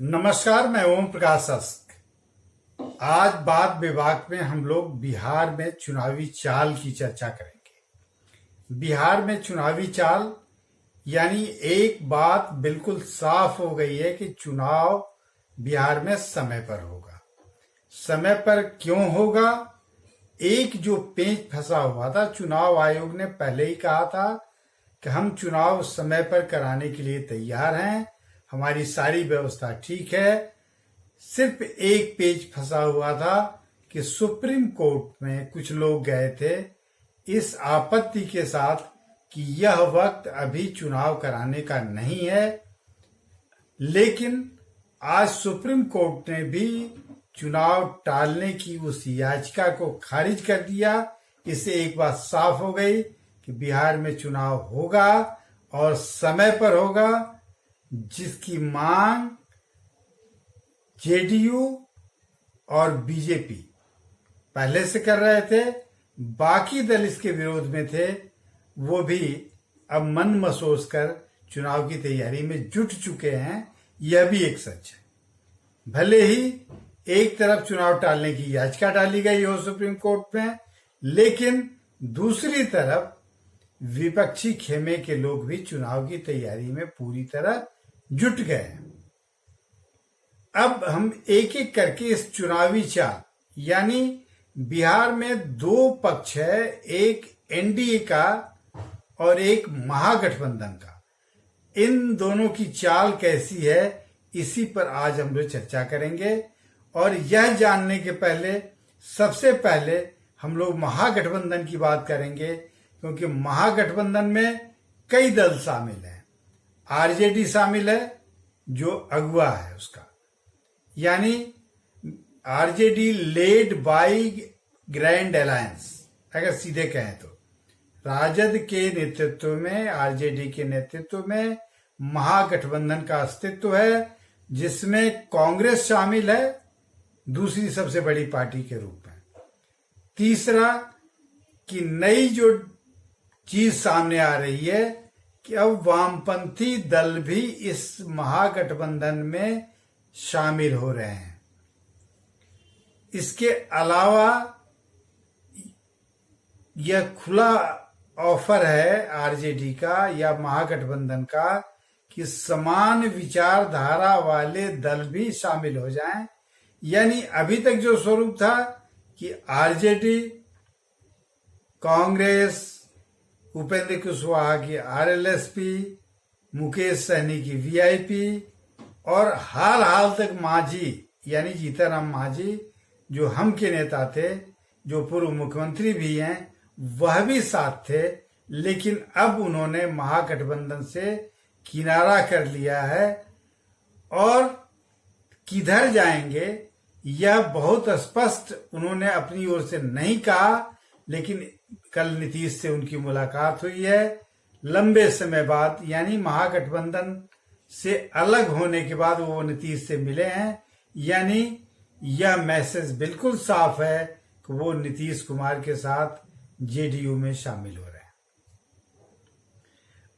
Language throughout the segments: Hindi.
नमस्कार, मैं ओम प्रकाश शास्त्री। आज बात विभाग में हम लोग बिहार में चुनावी चाल की चर्चा करेंगे। बिहार में चुनावी चाल यानी एक बात बिल्कुल साफ हो गई है कि चुनाव बिहार में समय पर होगा। समय पर क्यों होगा? एक जो पेंच फंसा हुआ था, चुनाव आयोग ने पहले ही कहा था कि हम चुनाव समय पर कराने के लिए तैयार हैं, हमारी सारी व्यवस्था ठीक है। सिर्फ एक पेज फंसा हुआ था कि सुप्रीम कोर्ट में कुछ लोग गए थे इस आपत्ति के साथ कि यह वक्त अभी चुनाव कराने का नहीं है। लेकिन आज सुप्रीम कोर्ट ने भी चुनाव टालने की उस याचिका को खारिज कर दिया। इससे एक बात साफ हो गई कि बिहार में चुनाव होगा और समय पर होगा, जिसकी मांग जेडीयू और बीजेपी पहले से कर रहे थे। बाकी दल इसके विरोध में थे, वो भी अब मन मसोस कर चुनाव की तैयारी में जुट चुके हैं। यह भी एक सच है। भले ही एक तरफ चुनाव टालने की याचिका डाली गई हो सुप्रीम कोर्ट में, लेकिन दूसरी तरफ विपक्षी खेमे के लोग भी चुनाव की तैयारी में पूरी तरह जुट गए हैं। अब हम एक एक करके इस चुनावी चाल, यानी बिहार में दो पक्ष है, एक एनडीए का और एक महागठबंधन का। इन दोनों की चाल कैसी है, इसी पर आज हम लोग चर्चा करेंगे। और यह जानने के पहले सबसे पहले हम लोग महागठबंधन की बात करेंगे, क्योंकि महागठबंधन में कई दल शामिल हैं। आरजेडी शामिल है जो अगुआ है उसका, यानी RJD led by grand alliance. अगर सीधे कहें तो राजद के नेतृत्व में, आरजेडी के नेतृत्व में महागठबंधन का अस्तित्व है, जिसमें कांग्रेस शामिल है दूसरी सबसे बड़ी पार्टी के रूप में। तीसरा कि नई जो चीज सामने आ रही है कि अब वामपंथी दल भी इस महागठबंधन में शामिल हो रहे हैं। इसके अलावा यह खुला ऑफर है आरजेडी का या महागठबंधन का कि समान विचारधारा वाले दल भी शामिल हो जाएं। यानी अभी तक जो स्वरूप था कि आरजेडी, कांग्रेस, उपेंद्र कुशवाहा की आरएलएसपी, मुकेश सहनी की वीआईपी और हाल तक मांझी यानी जीतनराम मांझी जो हम के नेता थे, जो पूर्व मुख्यमंत्री भी हैं, वह भी साथ थे। लेकिन अब उन्होंने महागठबंधन से किनारा कर लिया है और किधर जाएंगे यह बहुत स्पष्ट उन्होंने अपनी ओर से नहीं कहा। लेकिन कल नीतीश से उनकी मुलाकात हुई है लंबे समय बाद, यानी महागठबंधन से अलग होने के बाद वो नीतीश से मिले हैं। यानी यह मैसेज बिल्कुल साफ है कि वो नीतीश कुमार के साथ जेडीयू में शामिल हो रहे हैं।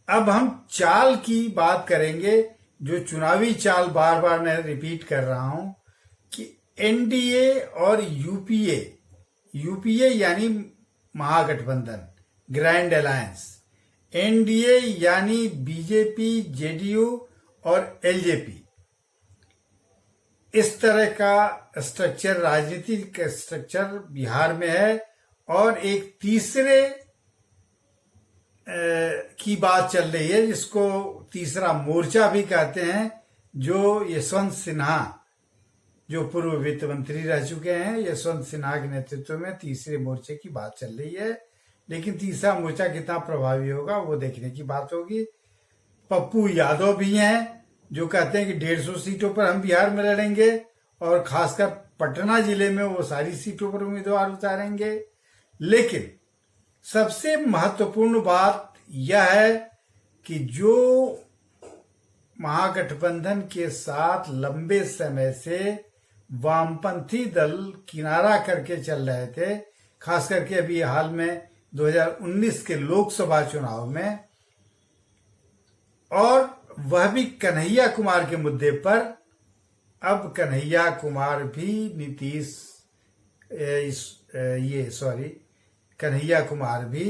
अब हम चाल की बात करेंगे, जो चुनावी चाल बार बार मैं रिपीट कर रहा हूं कि एनडीए और यूपीए यानी महागठबंधन, ग्रैंड अलायंस, एनडीए यानी बीजेपी, जेडीयू और एलजेपी, इस तरह का स्ट्रक्चर, राजनीतिक स्ट्रक्चर बिहार में है। और एक तीसरे की बात चल रही है, जिसको तीसरा मोर्चा भी कहते हैं, जो यशवंत सिन्हा, जो पूर्व वित्त मंत्री रह चुके हैं, यशवंत सिन्हा के नेतृत्व में तीसरे मोर्चे की बात चल रही है। लेकिन तीसरा मोर्चा कितना प्रभावी होगा वो देखने की बात होगी। पप्पू यादव भी हैं जो कहते हैं कि 150 सीटों पर हम बिहार में लड़ेंगे और खासकर पटना जिले में वो सारी सीटों पर उम्मीदवार उतारेंगे। लेकिन सबसे महत्वपूर्ण बात यह है कि जो महागठबंधन के साथ लंबे समय से वामपंथी दल किनारा करके चल रहे थे, खास करके अभी हाल में 2019 के लोकसभा चुनाव में, और वह भी कन्हैया कुमार के मुद्दे पर, अब कन्हैया कुमार भी कन्हैया कुमार भी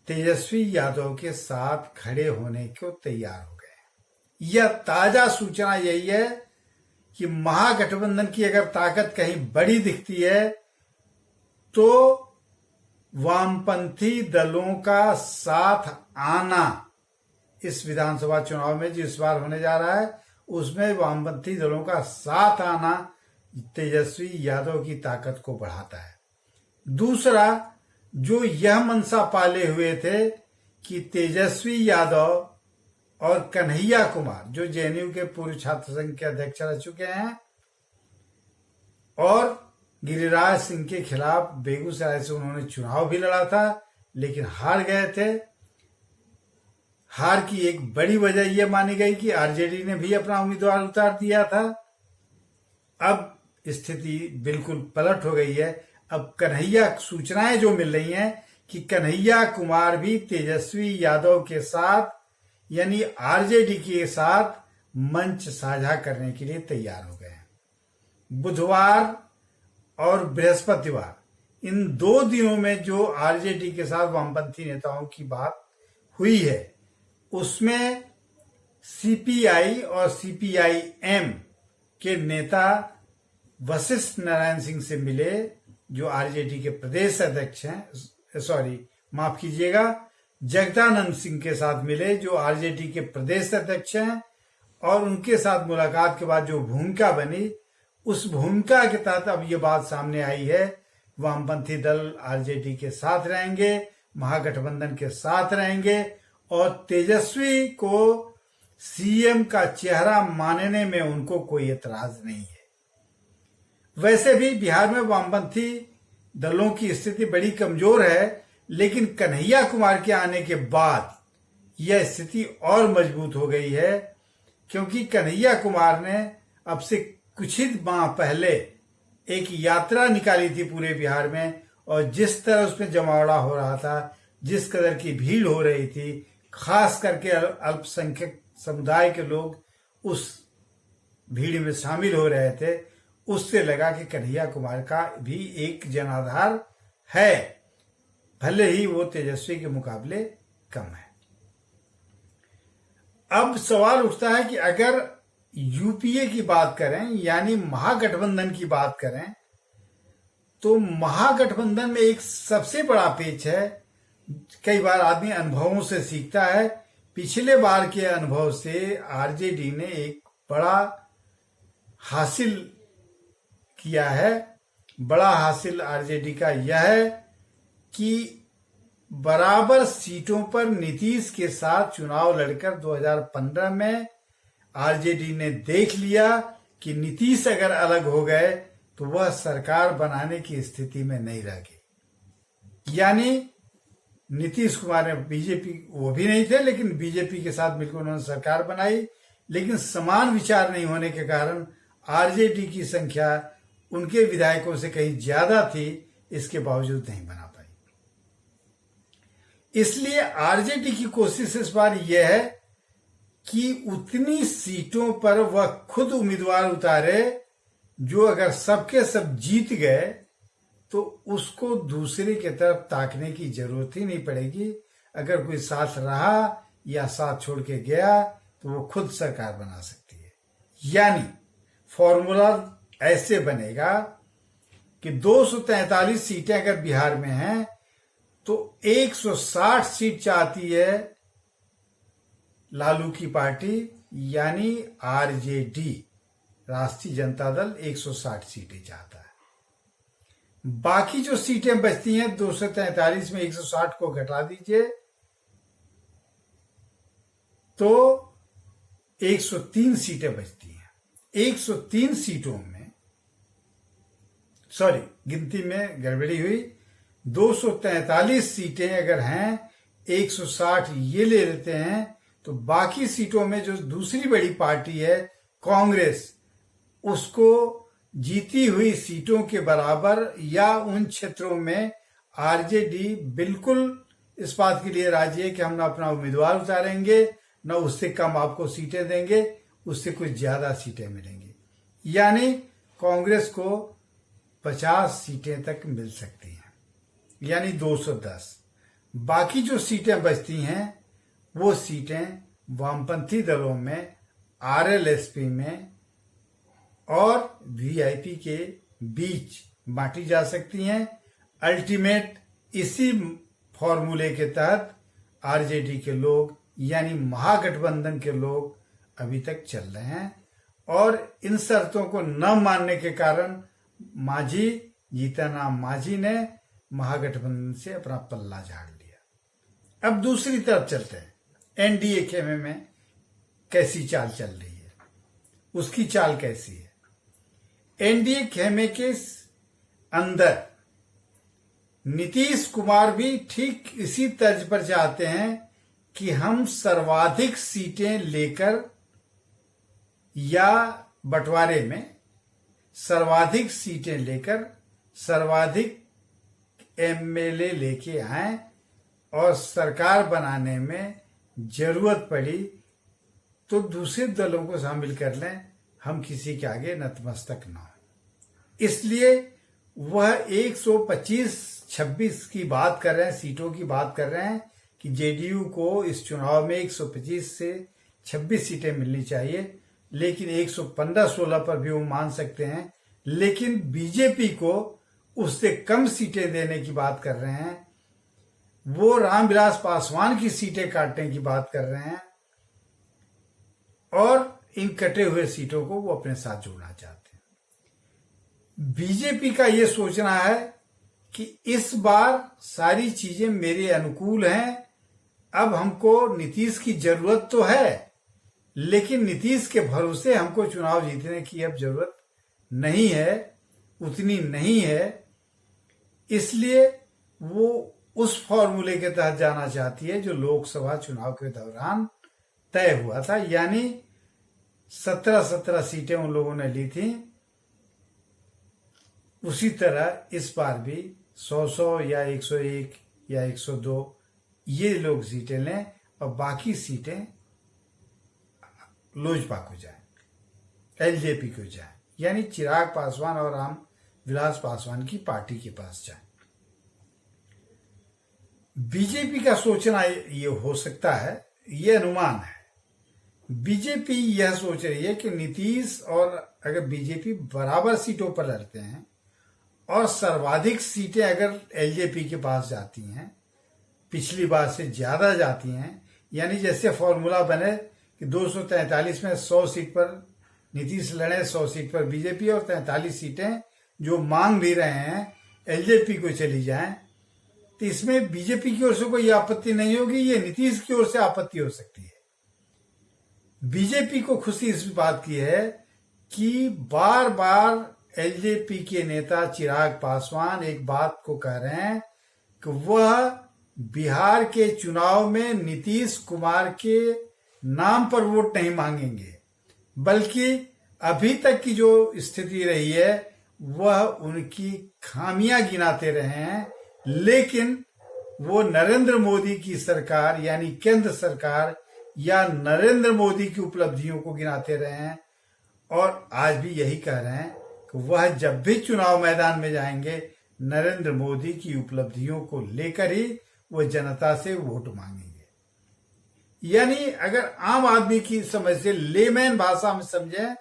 तेजस्वी यादव के साथ खड़े होने को तैयार हो गए। यह ताजा सूचना यही है कि महागठबंधन की अगर ताकत कहीं बड़ी दिखती है तो वामपंथी दलों का साथ आना इस विधानसभा चुनाव में जो इस बार होने जा रहा है उसमें वामपंथी दलों का साथ आना तेजस्वी यादव की ताकत को बढ़ाता है। दूसरा, जो यह मनसा पाले हुए थे कि तेजस्वी यादव और कन्हैया कुमार जो जेएनयू के पूर्व छात्र संघ के अध्यक्ष रह चुके हैं और गिरिराज सिंह के खिलाफ बेगूसराय से उन्होंने चुनाव भी लड़ा था लेकिन हार गए थे। हार की एक बड़ी वजह यह मानी गई कि आरजेडी ने भी अपना उम्मीदवार उतार दिया था। अब स्थिति बिल्कुल पलट हो गई है। अब सूचनाएं जो मिल रही हैं कि कन्हैया कुमार भी तेजस्वी यादव के साथ यानी आरजेडी के साथ मंच साझा करने के लिए तैयार हो गए हैं। बुधवार और बृहस्पतिवार इन 2 दिनों में जो आरजेडी के साथ वामपंथी नेताओं की बात हुई है उसमें सीपीआई और सीपीआईएम के नेता वशिष्ठ नारायण सिंह से मिले जो आरजेडी के प्रदेश अध्यक्ष हैं, माफ कीजिएगा, जगदानंद सिंह के साथ मिले जो आरजेडी के प्रदेश अध्यक्ष हैं और उनके साथ मुलाकात के बाद जो भूमिका बनी उस भूमिका के तहत अब ये बात सामने आई है वामपंथी दल आरजेडी के साथ रहेंगे, महागठबंधन के साथ रहेंगे और तेजस्वी को सीएम का चेहरा मानने में उनको कोई एतराज नहीं है। वैसे भी बिहार में वामपंथी दलों की स्थिति बड़ी कमजोर है लेकिन कन्हैया कुमार के आने के बाद यह स्थिति और मजबूत हो गई है क्योंकि कन्हैया कुमार ने अब से कुछ ही माह पहले एक यात्रा निकाली थी पूरे बिहार में और जिस तरह उसमें जमावड़ा हो रहा था, जिस कदर की भीड़ हो रही थी, खास करके अल्पसंख्यक समुदाय के लोग उस भीड़ में शामिल हो रहे थे, उससे लगा कि कन्हैया कुमार का भी एक जनाधार है, भले ही वो तेजस्वी के मुकाबले कम है। अब सवाल उठता है कि अगर यूपीए की बात करें यानी महागठबंधन की बात करें तो महागठबंधन में एक सबसे बड़ा पेच है। कई बार आदमी अनुभवों से सीखता है। पिछले बार के अनुभव से आरजेडी ने एक बड़ा हासिल किया है। बड़ा हासिल आरजेडी का यह है कि बराबर सीटों पर नीतीश के साथ चुनाव लड़कर 2015 में आरजेडी ने देख लिया कि नीतीश अगर अलग हो गए तो वह सरकार बनाने की स्थिति में नहीं रह गई। यानी नीतीश कुमार ने बीजेपी, वो भी नहीं थे लेकिन बीजेपी के साथ मिलकर उन्होंने सरकार बनाई, लेकिन समान विचार नहीं होने के कारण आरजेडी की संख्या उनके विधायकों से कहीं ज्यादा थी, इसके बावजूद नहीं बना पाई। इसलिए आरजेडी की कोशिश इस बार यह है कि उतनी सीटों पर वह खुद उम्मीदवार उतारे जो अगर सबके सब जीत गए तो उसको दूसरे की तरफ ताकने की जरूरत ही नहीं पड़ेगी। अगर कोई साथ रहा या साथ छोड़ के गया तो वो खुद सरकार बना सकती है। यानी फॉर्मूला ऐसे बनेगा कि 243 सीटें अगर बिहार में हैं तो 160 सीट चाहती है लालू की पार्टी यानी आरजेडी, राष्ट्रीय जनता दल 160 सीटें चाहता है। बाकी जो सीटें बचती हैं 243 में 160 को घटा दीजिए तो 103 सीटें बचती हैं। 103 सीटों में गिनती में गड़बड़ी हुई। 243 सीटें अगर हैं, 160 ये ले लेते हैं तो बाकी सीटों में जो दूसरी बड़ी पार्टी है कांग्रेस, उसको जीती हुई सीटों के बराबर या उन क्षेत्रों में आरजेडी बिल्कुल इस बात के लिए राजी है कि हम ना अपना उम्मीदवार उतारेंगे, न उससे कम आपको सीटें देंगे, उससे कुछ ज्यादा सीटें मिलेंगी। यानी कांग्रेस को 50 सीटें तक मिल सकती हैं, यानी 210। बाकी जो सीटें बचती हैं वो सीटें वामपंथी दलों में, आरएलएसपी में और वीआईपी के बीच बांटी जा सकती हैं। अल्टीमेट इसी फॉर्मूले के तहत आरजेडी के लोग यानी महागठबंधन के लोग अभी तक चल रहे हैं और इन शर्तों को न मानने के कारण मांझी, जीतनराम मांझी ने महागठबंधन से अपना पल्ला झाड़ लिया। अब दूसरी तरफ चलते हैं, एनडीए खेमे में कैसी चाल चल रही है, उसकी चाल कैसी है। एनडीए खेमे के अंदर नीतीश कुमार भी ठीक इसी तर्ज पर चाहते हैं कि हम सर्वाधिक सीटें लेकर या बंटवारे में सर्वाधिक सीटें लेकर सर्वाधिक एमएलए लेके आए और सरकार बनाने में जरूरत पड़ी तो दूसरे दलों को शामिल कर लें, हम किसी के आगे नतमस्तक न हो। इसलिए वह 125-26 की बात कर रहे हैं, सीटों की बात कर रहे हैं कि जेडीयू को इस चुनाव में 125 से 26 सीटें मिलनी चाहिए, लेकिन 115-16 पर भी वो मान सकते हैं। लेकिन बीजेपी को उससे कम सीटें देने की बात कर रहे हैं, वो रामविलास पासवान की सीटें काटने की बात कर रहे हैं और इन कटे हुए सीटों को वो अपने साथ जोड़ना चाहते हैं। बीजेपी का ये सोचना है कि इस बार सारी चीजें मेरे अनुकूल हैं, अब हमको नीतीश की जरूरत तो है लेकिन नीतीश के भरोसे हमको चुनाव जीतने की अब जरूरत नहीं है, उतनी नहीं है। इसलिए वो उस फॉर्मूले के तहत जाना चाहती है जो लोकसभा चुनाव के दौरान तय हुआ था, यानी 17 सीटें उन लोगों ने ली थी। उसी तरह इस बार भी 100 या 101 या 102 ये लोग सीटें लें और बाकी सीटें लोजपा को जाए, एलजेपी को जाए, यानी चिराग पासवान और रामविलास पासवान की पार्टी के पास जाए। बीजेपी का सोचना ये हो सकता है, ये अनुमान है। बीजेपी यह सोच रही है कि नीतीश और अगर बीजेपी बराबर सीटों पर लड़ते हैं और सर्वाधिक सीटें अगर एलजेपी के पास जाती हैं, पिछली बार से ज्यादा जाती हैं, यानी जैसे फॉर्मूला बने कि 243 में 100 सीट पर नीतीश लड़े, 100 सीट पर बीजेपी और 43 सीटें जो मांग भी रहे हैं एलजेपी को चली जाएं, तो इसमें बीजेपी की ओर से कोई आपत्ति नहीं होगी, ये नीतीश की ओर से आपत्ति हो सकती है। बीजेपी को खुशी इस बात की है कि बार बार एलजेपी के नेता चिराग पासवान एक बात को कह रहे हैं कि वह बिहार के चुनाव में नीतीश कुमार के नाम पर वोट नहीं मांगेंगे, बल्कि अभी तक की जो स्थिति रही है वह उनकी खामियां गिनाते रहे हैं, लेकिन वो नरेंद्र मोदी की सरकार यानी केंद्र सरकार या नरेंद्र मोदी की उपलब्धियों को गिनाते रहे हैं और आज भी यही कह रहे हैं कि वह जब भी चुनाव मैदान में जाएंगे नरेंद्र मोदी की उपलब्धियों को लेकर ही वो जनता से वोट मांगेंगे। यानी अगर आम आदमी की समझ से लेमैन भाषा में समझे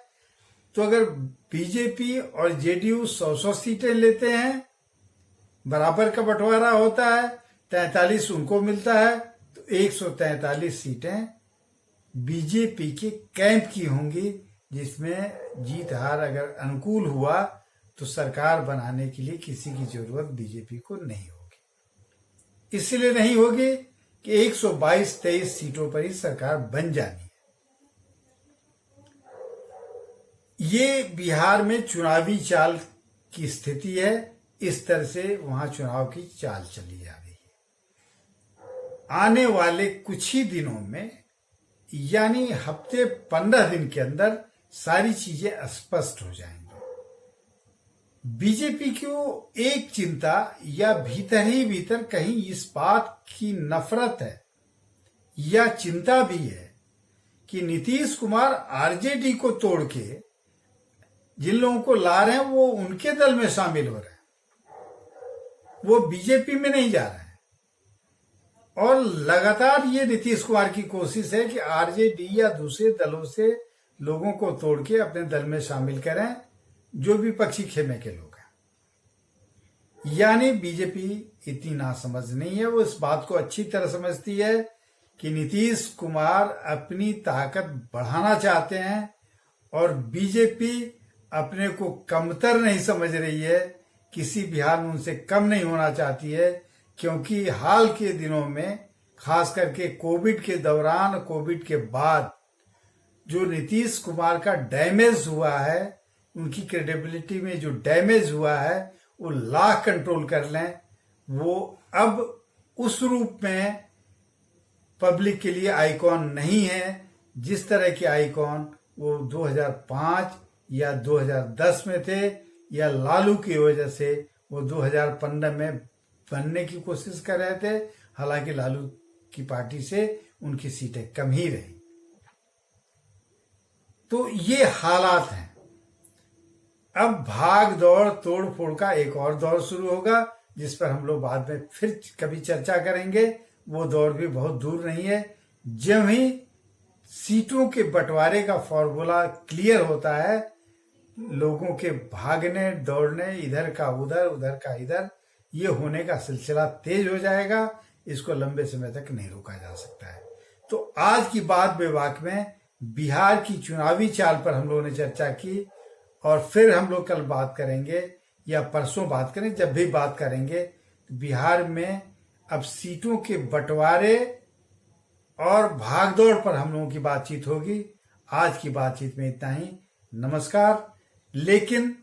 तो अगर बीजेपी और जेडीयू 100 सीटें लेते हैं, बराबर का बंटवारा होता है, 43 उनको मिलता है, तो 143 सीटें बीजेपी के कैंप की होंगी, जिसमें जीत हार अगर अनुकूल हुआ तो सरकार बनाने के लिए किसी की जरूरत बीजेपी को नहीं होगी। इसलिए नहीं होगी कि 122-23 सीटों पर ही सरकार बन जानी है। ये बिहार में चुनावी चाल की स्थिति है, इस तरह से वहां चुनाव की चाल चली जा रही है। आने वाले कुछ ही दिनों में यानी हफ्ते 15 दिन के अंदर सारी चीजें स्पष्ट हो जाएंगी। बीजेपी को एक चिंता या भीतर ही भीतर कहीं इस बात की नफरत है या चिंता भी है कि नीतीश कुमार आरजेडी को तोड़ के जिन लोगों को ला रहे हैं वो उनके दल में शामिल हो रहे हैं, वो बीजेपी में नहीं जा रहे हैं। और लगातार ये नीतीश कुमार की कोशिश है कि आरजेडी या दूसरे दलों से लोगों को तोड़ के अपने दल में शामिल करें, जो विपक्षी खेमे के लोग हैं। यानी बीजेपी इतनी नासमझ नहीं है, वो इस बात को अच्छी तरह समझती है कि नीतीश कुमार अपनी ताकत बढ़ाना चाहते हैं और बीजेपी अपने को कमतर नहीं समझ रही है, किसी भी हाल में उनसे कम नहीं होना चाहती है। क्योंकि हाल के दिनों में खास करके कोविड के दौरान, कोविड के बाद जो नीतीश कुमार का डैमेज हुआ है, उनकी क्रेडिबिलिटी में जो डैमेज हुआ है, वो लाख कंट्रोल कर लें, वो अब उस रूप में पब्लिक के लिए आइकॉन नहीं है जिस तरह के आइकॉन वो 2005 या 2010 में थे, या लालू की वजह से वो 2015 में बनने की कोशिश कर रहे थे। हालांकि लालू की पार्टी से उनकी सीटें कम ही रही। तो ये हालात हैं। अब भाग दौड़ तोड़ फोड़ का एक और दौर शुरू होगा, जिस पर हम लोग बाद में फिर कभी चर्चा करेंगे। वो दौर भी बहुत दूर नहीं है। जब ही सीटों के बंटवारे का फॉर्मूला क्लियर होता है, लोगों के भागने दौड़ने, इधर का उधर उधर का इधर, ये होने का सिलसिला तेज हो जाएगा। इसको लंबे समय तक नहीं रोका जा सकता है। तो आज की बात बेबाक में बिहार की चुनावी चाल पर हम लोगों ने चर्चा की, और फिर हम लोग कल बात करेंगे या परसों बात करें, जब भी बात करेंगे बिहार में अब सीटों के बंटवारे और भागदौड़ पर हम लोगों की बातचीत होगी। आज की बातचीत में इतना ही। नमस्कार। लेकिन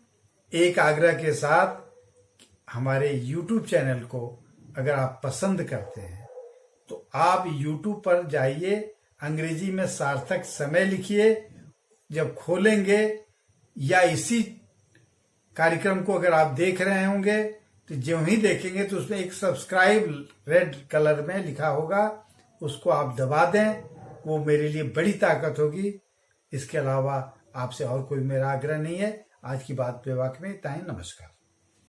एक आग्रह के साथ, हमारे YouTube चैनल को अगर आप पसंद करते हैं तो आप YouTube पर जाइए, अंग्रेजी में सार्थक समय लिखिए। जब खोलेंगे या इसी कार्यक्रम को अगर आप देख रहे होंगे तो जो ही देखेंगे तो उसमें एक सब्सक्राइब रेड कलर में लिखा होगा, उसको आप दबा दें। वो मेरे लिए बड़ी ताकत होगी। इसके अलावा आपसे और कोई मेरा आग्रह नहीं है। आज की बात बेबाक में इतना ही। नमस्कार।